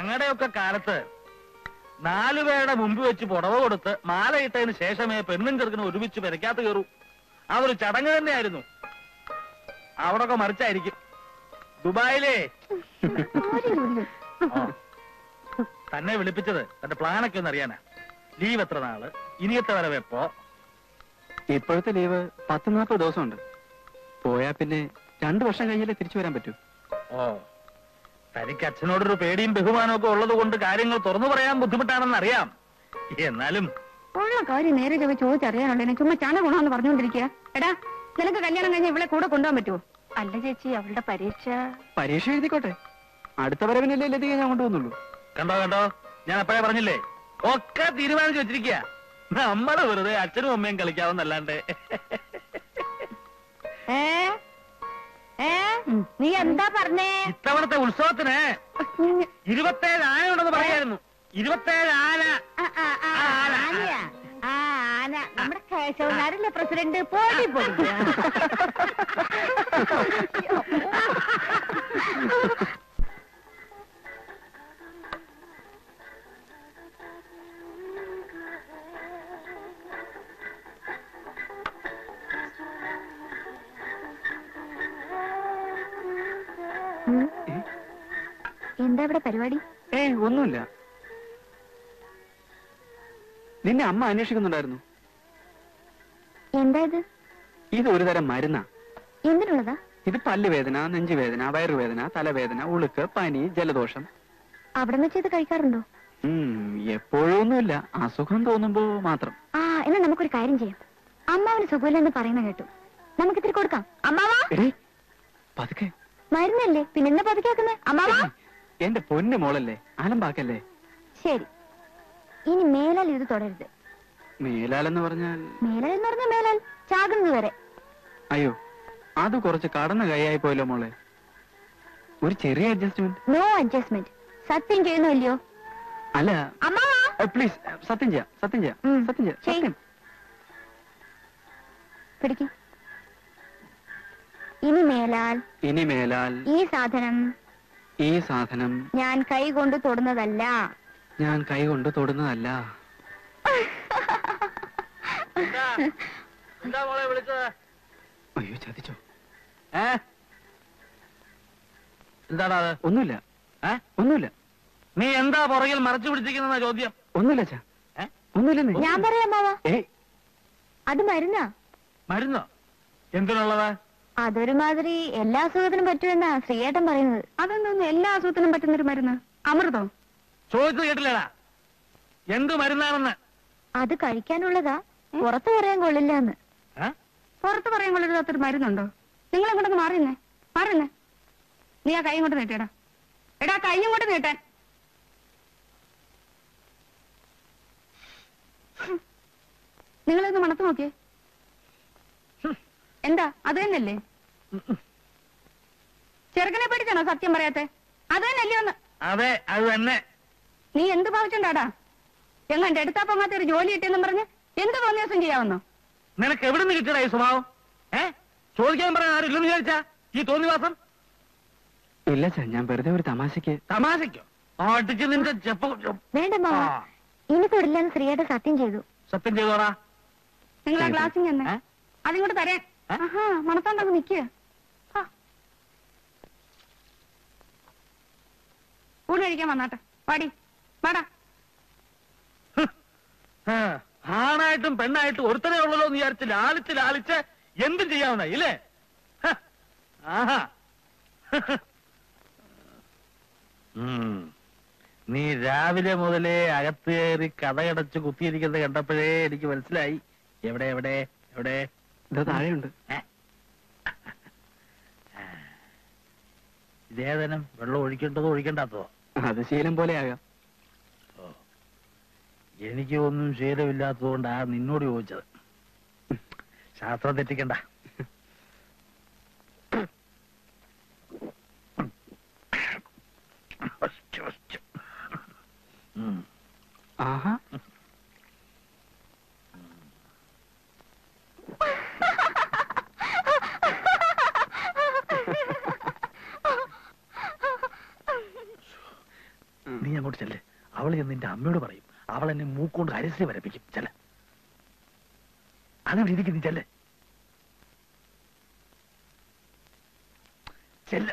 ഞങ്ങളുടെയൊക്കെ കാലത്ത് 4 പേരുടെ മുമ്പ് വെച്ച് പുടവ കൊടുത്ത് മാലയിട്ടതിന് ശേഷമേ പെണ്ണും ചെറുക്കനും ഒരുമിച്ച് പെരക്കാത്ത കയറൂ. അതൊരു ചടങ്ങ് തന്നെയായിരുന്നു. അവിടൊക്കെ മറിച്ചായിരിക്കും. ദുബായിലേ തന്നെ വിളിപ്പിച്ചത് തന്റെ പ്ലാനൊക്കെ ഒന്ന് അറിയാനാ. ലീവ് എത്ര നാള്, ഇനിയത്തെ വരവ് എപ്പോ? ഇപ്പോഴത്തെ ലീവ് 10-40 ദിവസമുണ്ട്. പോയാ പിന്നെ 2 വർഷം കഴിഞ്ഞാലേ തിരിച്ചു വരാൻ പറ്റൂ. ഓ, തനിക്ക് അച്ഛനോടൊരു പേടിയും ബഹുമാനവും ഒക്കെ ഉള്ളത് കൊണ്ട് കാര്യങ്ങൾ തുറന്നു പറയാൻ ബുദ്ധിമുട്ടാണെന്ന് അറിയാം. എന്നാലും ഉള്ള കാര്യം നേരെ ചോദിച്ചറിയാനുണ്ട്. ചുമ്മാ ചാന ഗുണമെന്ന് പറഞ്ഞുകൊണ്ടിരിക്കുക. എടാ, നിനക്ക് കല്യാണം കഴിഞ്ഞ ഇവിടെ കൂടെ കൊണ്ടുപോകാൻ പറ്റുമോ? അല്ല ചേച്ചി, അവളുടെ പരീക്ഷ എഴുതിക്കോട്ടെ. അടുത്ത വരവിനല്ലേ ലതിക ഞാൻ കൊണ്ടുവന്നുള്ളൂ. കണ്ടോ ഞാൻ അപ്പഴേ പറഞ്ഞില്ലേ, ഒക്കെ തീരുമാനിച്ചു വെച്ചിരിക്കുക. നമ്മള് വെറുതെ അച്ഛനും അമ്മയും കളിക്കാവുന്നല്ലാണ്ട്. നീ എന്താ പറഞ്ഞേ? ഇത്തവണത്തെ ഉത്സവത്തിന് 27 ആന ഉണ്ടെന്ന് പറയായിരുന്നു. 27 ആന. ആന നമ്മുടെ കേശവനാരല്ലേ പ്രസിഡന്റ്? പോയി എന്താ ഇവിടെ പരിപാടി? ഒന്നുമില്ല. നിന്നെ അമ്മ അന്വേഷിക്കുന്നുണ്ടായിരുന്നു. എന്താ ഇത്? ഇത് ഒരു തരം മരുന്നാ. എന്തിനുള്ളതാ? ഇത് പല്ലുവേദന, നെഞ്ചുവേദന, വയറുവേദന, തലവേദന, ഉളുക്ക്, പനി, ജലദോഷം. അവിടെ വെച്ച് ഇത് കഴിക്കാറുണ്ടോ? എപ്പോഴൊന്നുമില്ല, അസുഖം തോന്നുമ്പോ മാത്രം. എന്നാ നമുക്കൊരു കാര്യം ചെയ്യാം. അമ്മാവിന് സുഖമില്ലെന്ന് പറയുന്ന കേട്ടു. നമുക്ക് ഇത്തിരി കൊടുക്കാം. അമ്മാവാ, പതുക്കെ. മരുന്നല്ലേ, പിന്നെ എന്താ പതുക്കാക്കുന്നേ? അമ്മാവാ, എന്റെ പൊന്നു മോളല്ലേ, അലമ്പാക്കല്ലേ. ശരി, ഇനി മേലാൽ ഇത് തുടരുത്. മേലാലെന്ന് പറഞ്ഞാൽ? മേലാൽ ചാകുന്നത് വരെ. അയ്യോ, അത് കുറച്ച് കടന്ന കൈയായി പോയല്ലോ മോളെ. ഒരു ചെറിയ അഡ്ജസ്റ്റ്മെന്റ്. No adjustment. സത്യം ചെയ്യുന്നു ഇല്ലയോ? അല്ല പ്ലീസ്, സത്യം ചെയ്യാം. സത്യം. പിടിക്ക്. ഇനി മേലാൽ ഈ സാധനം ഞാൻ കൈ കൊണ്ട് തൊടുന്നതല്ല. എന്താ മോളെ വിളിച്ചത്? അയ്യോ, ചതിച്ചോ? എന്താടാ അത്? ഒന്നുമില്ല. നീ എന്താ പുറകിൽ മറച്ചു പിടിച്ചിരിക്കുന്ന ചോദ്യം? ഒന്നുമില്ല. ഒന്നുമില്ലെന്ന് ഞാൻ പറയാം മാവാ. അത് മരുന്നോ? എന്തിനുള്ളതാ? അതൊരുമാതിരി എല്ലാ അസുഖത്തിനും പറ്റുമെന്നാ ശ്രീയേട്ടൻ പറയുന്നത്. അതൊന്നും എല്ലാ അസുഖത്തിനും പറ്റുന്നൊരു മരുന്ന്? അമൃതോ? ചോദിച്ചു കേട്ടില്ലടാ, എന്ത് മരുന്നാണെന്ന്. അത് കഴിക്കാനുള്ളതാ, പുറത്തു പറയാൻ കൊള്ളില്ല എന്ന്. പുറത്ത് പറയാൻ കൊള്ളില്ലാത്തൊരു മരുന്നുണ്ടോ? നിങ്ങൾ അങ്ങോട്ടൊന്ന് മാറുന്നേ. നീ ആ കൈ കൊണ്ട് നീട്ടിയടാ. എടാ, കൈയും കൊണ്ട് നീട്ടാൻ. നിങ്ങളൊന്ന് മണത്ത് നോക്കിയേ. എന്താ, അത് തന്നെയല്ലേ? ചെറുക്കനെ പേടിച്ചാണോ സത്യം പറയാത്തെ? അത് തന്നെയല്ലേ ഒന്ന്? അതെ, അത് തന്നെ. നീ എന്ത് ഭാവിച്ചുണ്ടാടാ? എങ്ങാണ്ട് എടുത്താ പൊങ്ങാത്ത ഒരു ജോലി കിട്ടിയെന്നും പറഞ്ഞ് എന്ത് തോന്നിയാസം ചെയ്യാവുന്നോ? നിനക്ക് എവിടെ നിന്ന് കിട്ടിയടാ ഈ സ്വഭാവം? ചോദിക്കാൻ പറയാൻ ആരില്ലെന്ന് വിചാരിച്ചാ ഈ തോന്നിവാസം? ഇല്ല സാർ, ഞാൻ വെറുതെ ഒരു തമാശക്കോ? അടിച്ച് നിന്റെ വേണ്ട മാവാ, ഇനി തൊടില്ലെന്ന് ശ്രീയേട്ടൻ സത്യം ചെയ്തോടാ. നിങ്ങൾ ആ ഗ്ലാസിങ് തന്നെ അതിങ്ങോട്ട് തരാൻ. മണത്തോണ്ടങ്ങ് നിക്കുക. ഊണ് കഴിക്കാൻ വന്നാട്ടെ. വാടാ. ആണായിട്ടും പെണ്ണായിട്ടും ഒരുത്തനെ ഉള്ളല്ലോ എന്ന് വിചാരിച്ച് ലാളിച്ച് എന്തും ചെയ്യാവുന്ന ഇല്ലേ? നീ രാവിലെ മുതലേ അകത്ത് കയറി കഥയടച്ച് കുത്തിയിരിക്കുന്നത് കണ്ടപ്പോഴേ എനിക്ക് മനസ്സിലായി. എവിടെ താഴെയുണ്ട്. ഇതേതനം വെള്ളം ഒഴിക്കേണ്ടതോ ഒഴിക്കേണ്ടാത്തതോ? അത് ശീലം പോലെ ആകാം. എനിക്ക് ഒന്നും ശീലമില്ലാത്തതുകൊണ്ടാ നിന്നോട് ചോദിച്ചത്. ശാസ്ത്രം തെറ്റിക്കണ്ട. ആഹാ, നീ അവൾ എന്ന് നിന്റെ അമ്മയോട് പറയും. അവൾ എന്നെ മൂക്കൊണ്ട് അരസി വരപ്പിക്കും. ചെല്ല, അതിവിടെ ഇരിക്കും. നീ ചെല്ലേ, ചെല്ല.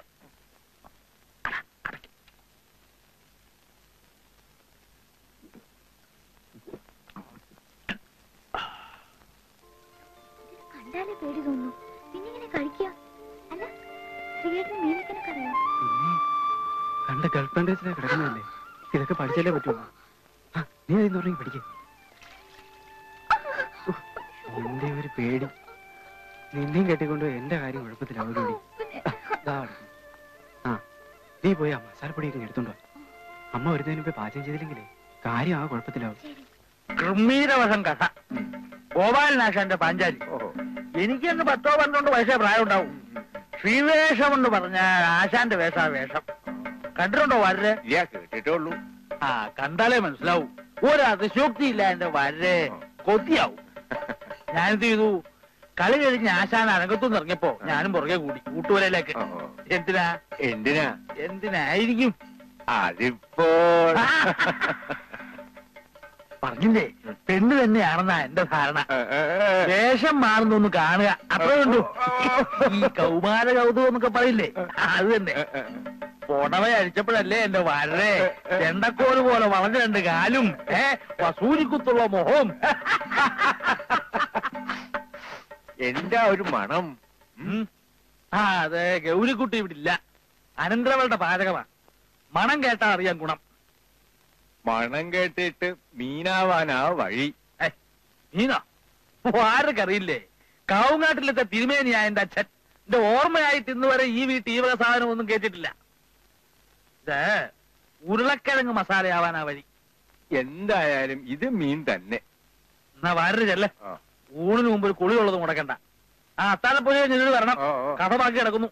കണ്ടാലേ പേടി തോന്നുന്നു. പിന്നെ ഇങ്ങനെ കഴിക്കുക. അല്ല, ശ്രീയേട്ടന് മീനൊക്കെ അറിയാം. പിന്നെ കണ്ട ഗൾഫ് കൺട്രീസിലെ കിടക്കുന്നതല്ലേ, ഇതൊക്കെ പഠിച്ചാലേ പറ്റുള്ളൂ. നീ അതിന്ന് തുടങ്ങി പഠിക്കേ. എന്റെ ഒരു പേടി, നിന്നെയും കെട്ടിക്കൊണ്ട് എന്റെ കാര്യം കുഴപ്പത്തിലാവൂടി. ആ, നീ പോയി ആ മസാലപ്പൊടിയൊക്കെ എടുത്തോണ്ടോ. അമ്മ വരുന്നതിന് മുമ്പ് പാചകം ചെയ്തില്ലെങ്കിലേ കാര്യം ആ കുഴപ്പത്തിലാവും. ഗംഭീരവശം കഥ. ഗോപാലനാശാന്റെ പാഞ്ചാലി. എനിക്കന്ന് 10-12 വയസ്സേ പ്രായം ഉണ്ടാവും. ശ്രീവേഷം എന്ന് പറഞ്ഞാൽ ആശാന്റെ വേഷാ വേഷം. കണ്ടിട്ടുണ്ടോ വരരെ? കേട്ടിട്ടുള്ളൂ. ആ, കണ്ടാലേ മനസ്സിലാവും. ഒരു അതിശോക്തിയില്ല എന്റെ വരരെ. കൊതിയാവും. ഞാനെന്ത് ചെയ്തു, കളി കഴിഞ്ഞ് ആശാൻ അരങ്ങത്തുനിന്ന് ഇറങ്ങിയപ്പോ ഞാനും പുറകെ കൂടി കൂട്ടുവരയിലേക്ക്. എന്തിനാ എന്തിനാ എന്തിനായിരിക്കും? അതിപ്പോൾ പറഞ്ഞില്ലേ, പെണ്ണ് തന്നെയാണെന്നാ എന്റെ ധാരണ. വേഷം മാറുന്നൊന്ന് കാണുക, അത്രേ ഉള്ളൂ. ഈ കൗമാര കൗതുകം എന്നൊക്കെ പറയില്ലേ, അത് തന്നെ. പുടവ അഴിച്ചപ്പോഴല്ലേ എന്റെ വരരെ ചെണ്ടക്കോല് പോലെ വളഞ്ഞ 2 കാലും വസൂരിക്കുത്തുള്ള മുഖവും. എന്താ ഒരു മണം. ആ, അതെ, ഗൗരിക്കുട്ടി ഇവിടെ ഇല്ല. അനന്തരവളുടെ പാചകമാ. മണം കേട്ടാ അറിയാൻ ഗുണം. മണം കേട്ടിട്ട് മീനാവാനാ വഴി. മീനോ? ആർക്കറിയില്ലേ, കാവുങ്ങാട്ടിലത്തെ തിരുമേനിയായ എന്റെ അച്ഛൻ. എന്റെ ഓർമ്മയായിട്ട് ഇന്ന് വരെ ഈ വീട്ടിൽ ഈ വക സാധനം ഒന്നും കേട്ടിട്ടില്ല. ഇത് ഉരുളക്കിഴങ്ങ് മസാലയാവാനാ വഴി. എന്തായാലും ഇത് മീൻ തന്നെ. എന്നാ വരര് ചെല്ലേ. ഊണിന് മുമ്പ് ഒരു കുളിയുള്ളത് മുടക്കണ്ട. ആ, അത്താഴപ്പൊലി കഴിഞ്ഞ് വരണം. കഥ ബാക്കി കിടക്കുന്നു.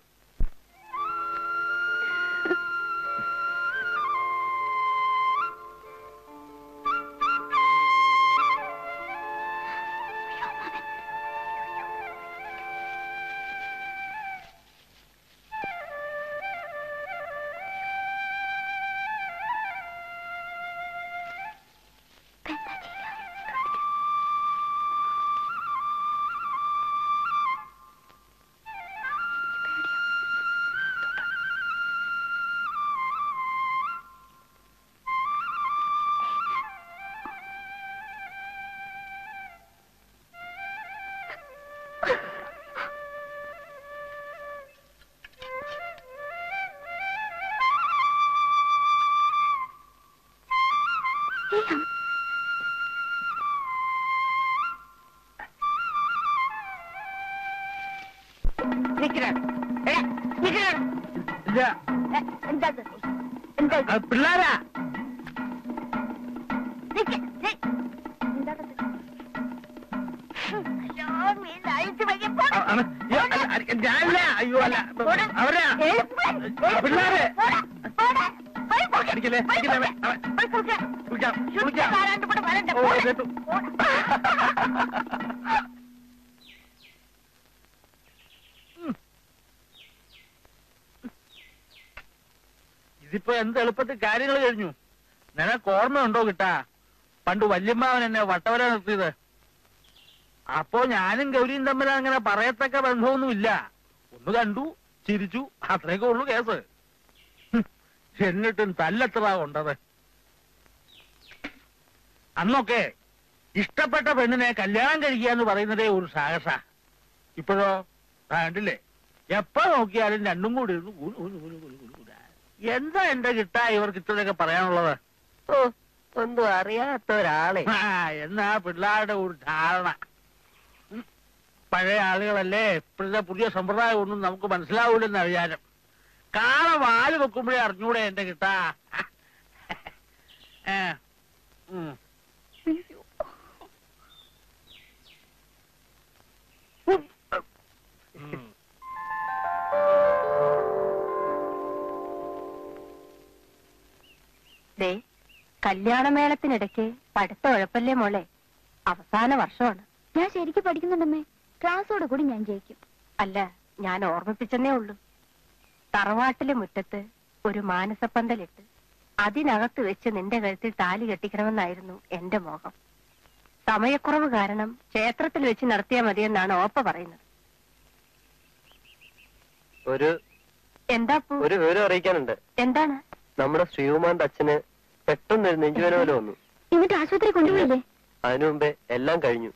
പിള്ളേരാ ഞാനില്ല. അയ്യോ, അല്ല, അവരാ പിള്ളേരെ. അടിക്കല്ലേ, ഇതിപ്പോ എന്ത് എളുപ്പത്തിൽ കാര്യങ്ങൾ കഴിഞ്ഞു. നിനക്ക് ഓർമ്മയുണ്ടോ കിട്ടാ, പണ്ട് വല്യമ്മാവൻ എന്നെ വട്ടവര നിർത്തിയത്? അപ്പോ ഞാനും ഗൗരിയും തമ്മിൽ അങ്ങനെ പറയത്തക്ക ബന്ധമൊന്നുമില്ല. ഒന്ന് കണ്ടു, ചിരിച്ചു, അത്രയൊക്കെ ഉള്ളു കേസ്. എന്നിട്ടും തല്ലെത്ര കൊണ്ടത്. അന്നൊക്കെ ഇഷ്ടപ്പെട്ട പെണ്ണിനെ കല്യാണം കഴിക്കുക എന്ന് പറയുന്നതേ ഒരു സാഹസ. ഇപ്പോഴോ കണ്ടില്ലേ, എപ്പോ നോക്കിയാലും രണ്ടും കൂടി എന്താ എന്റെ കിട്ടാ ഇവർക്ക് ഇത്രയൊക്കെ പറയാനുള്ളത്? ഒന്നും അറിയാത്ത ഒരാളെ. എന്നാ പിള്ളേരുടെ ഒരു ധാരണ. പഴയ ആളുകളല്ലേ, ഇപ്പോഴത്തെ പുതിയ സമ്പ്രദായം ഒന്നും നമുക്ക് മനസ്സിലാവൂലെന്ന് അറിയാനും. കാള വാല് വെക്കുമ്പോഴേ അറിഞ്ഞൂടെ എന്റെ കിട്ടാ. കല്യാണമേളത്തിനിടയ്ക്ക് പഠിത്തം ഉഴപ്പല്ലേ മോളെ, അവസാന വർഷമാണ്. ഞാൻ ശരിക്കും പഠിക്കുന്നുണ്ടമ്മേ. ക്ലാസ്സോടെ കൂടി ഞാൻ ജയിക്കും. അല്ല, ഞാൻ ഓർമ്മിപ്പിച്ചെന്നേ ഉള്ളൂ. തറവാട്ടിലെ മുറ്റത്ത് ഒരു മാനസപ്പന്തലിട്ട് അതിനകത്ത് വെച്ച് നിന്റെ കഴുത്തിൽ താലി കെട്ടിക്കണമെന്നായിരുന്നു എന്റെ മോഹം. സമയക്കുറവ് കാരണം ക്ഷേത്രത്തിൽ വെച്ച് നടത്തിയാൽ മതിയെന്നാണ് ഓപ്പ പറയുന്നത്. എന്താ ഒരു വിവരം അറിയിക്കാനുണ്ട്. എന്താണ്? നമ്മുടെ ശ്രീകുമാറിന്റെ അച്ഛന് പെട്ടെന്ന് ഒരു നെഞ്ചുവേന പോലെ വന്നു. എന്നിട്ട് ആശുപത്രി കൊണ്ടുപോയില്ലേ? അതിനു മുമ്പേ എല്ലാം കഴിഞ്ഞു.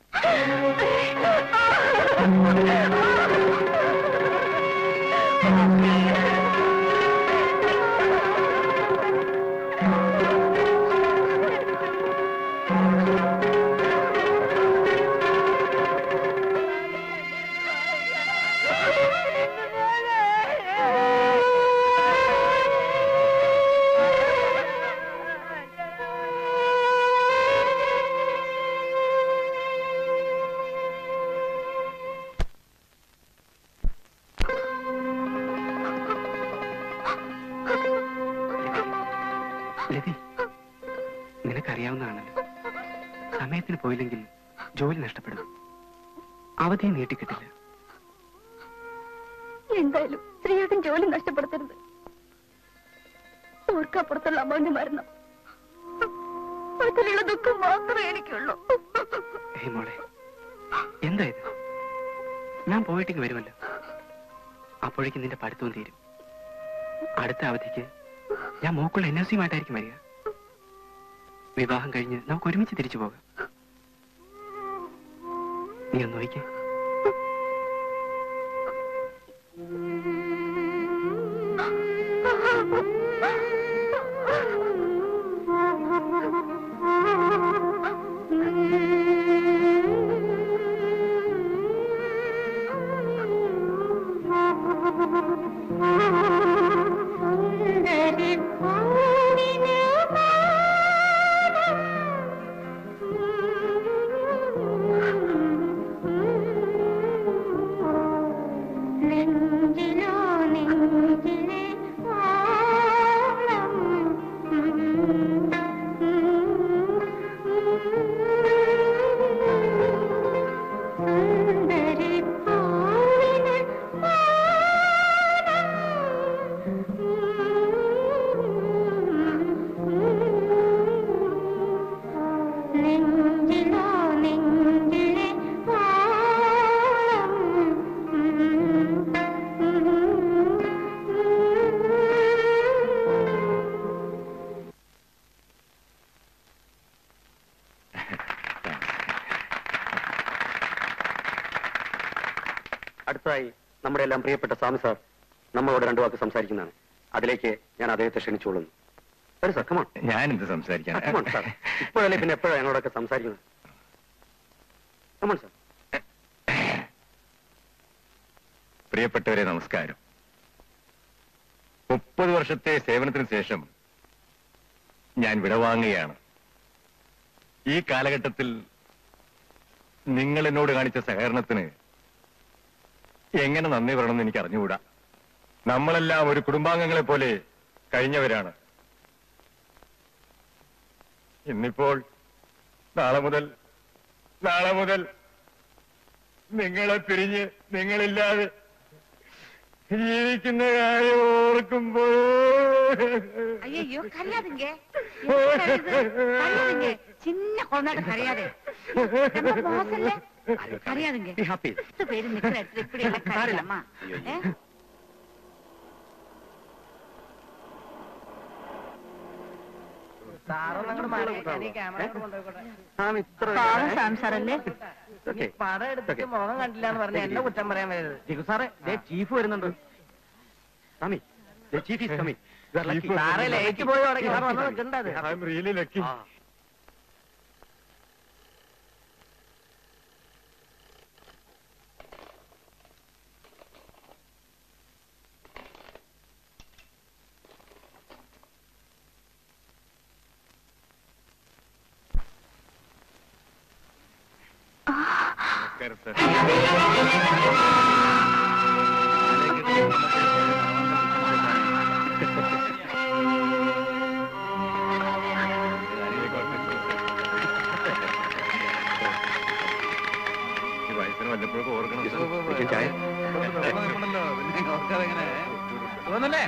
ലതി, നിനക്കറിയാവുന്നതാണല്ലോ, സമയത്തിന് പോയില്ലെങ്കിൽ ജോലി നഷ്ടപ്പെടും, അവധിയെ നീട്ടിക്കിട്ടില്ല. എന്തായാലും ശ്രീയേട്ടൻ ജോലി നഷ്ടപ്പെടുത്തരുത്. ഓർക്കപ്പുറത്തുള്ള അമ്മന്റെ മരണം അതിലുള്ള ദുഃഖം മാത്രമേ എനിക്കുള്ളൂ. ഹേ മോളെ, എന്താ ഇത്? ഞാൻ പോയിട്ടിങ്ങ് വരുമല്ലോ, അപ്പോഴേക്കും നിന്റെ പഠിത്തവും തീരും. അടുത്ത അവധിക്ക് ഞാൻ മോക്കുള്ള NOC-യുമായിട്ടായിരിക്കും വരിക. വിവാഹം കഴിഞ്ഞ് നമുക്ക് ഒരുമിച്ച് തിരിച്ചു പോകാം. നീ ഒന്ന് നോക്കിക്കേ. അടുത്തതായി നമ്മുടെ എല്ലാം പ്രിയപ്പെട്ട സ്വാമി സാർ നമ്മളോട് രണ്ടു വാക്ക് സംസാരിക്കുന്നതാണ്. അതിലേക്ക് ഞാൻ അദ്ദേഹത്തെ ക്ഷണിച്ചുകൊള്ളുന്നു. ഒരു സഖമാണ്. ഞാൻ എന്ത് സംസാരിക്കാൻ? സാർ, ഇപ്പോഴല്ലേ പിന്നെ എപ്പോഴാണ് ഞങ്ങളോടൊക്കെ സംസാരിക്കുന്നത്? Come on sir. പ്രിയപ്പെട്ടവരെ, നമസ്കാരം. 30 വർഷത്തെ സേവനത്തിന് ശേഷം ഞാൻ വിടവാങ്ങുകയാണ്. ഈ കാലഘട്ടത്തിൽ നിങ്ങൾ എന്നോട് കാണിച്ച സഹകരണത്തിന് എങ്ങനെ നന്ദി പറയണമെന്ന് എനിക്ക് അറിഞ്ഞുകൂടാ. നമ്മളെല്ലാം ഒരു കുടുംബാംഗങ്ങളെ പോലെ കഴിഞ്ഞവരാണ്. ഇന്നിപ്പോൾ നാളെ മുതൽ നിങ്ങളെ പിരിഞ്ഞ് നിങ്ങളില്ലാതെ ജീവിക്കുന്ന കാര്യം ഓർക്കുമ്പോൾ അയ്യോ കരയാതിങ്ക சின்ன குழந்தை கரையாதே மோசல்ல கரையாதுங்க. 10 பேரு நிக்கிற இடத்துல இப்படி எல்லாம் கரையலாமா? സംസാരല്ലേ പടം എടുത്തിട്ട് മുഖം കണ്ടില്ല എന്ന് പറഞ്ഞ എന്നെ കുറ്റം പറയാൻ വരരുത്. സാറേ, ചീഫ് വരുന്നുണ്ട്. സാറേ ലേക്ക് പോയി തുടങ്ങി വന്ന് നിൽക്കണ്ടത്. വല്ലപ്പോഴൊക്കെ ഓർക്കണം. തോന്നല്ലേ?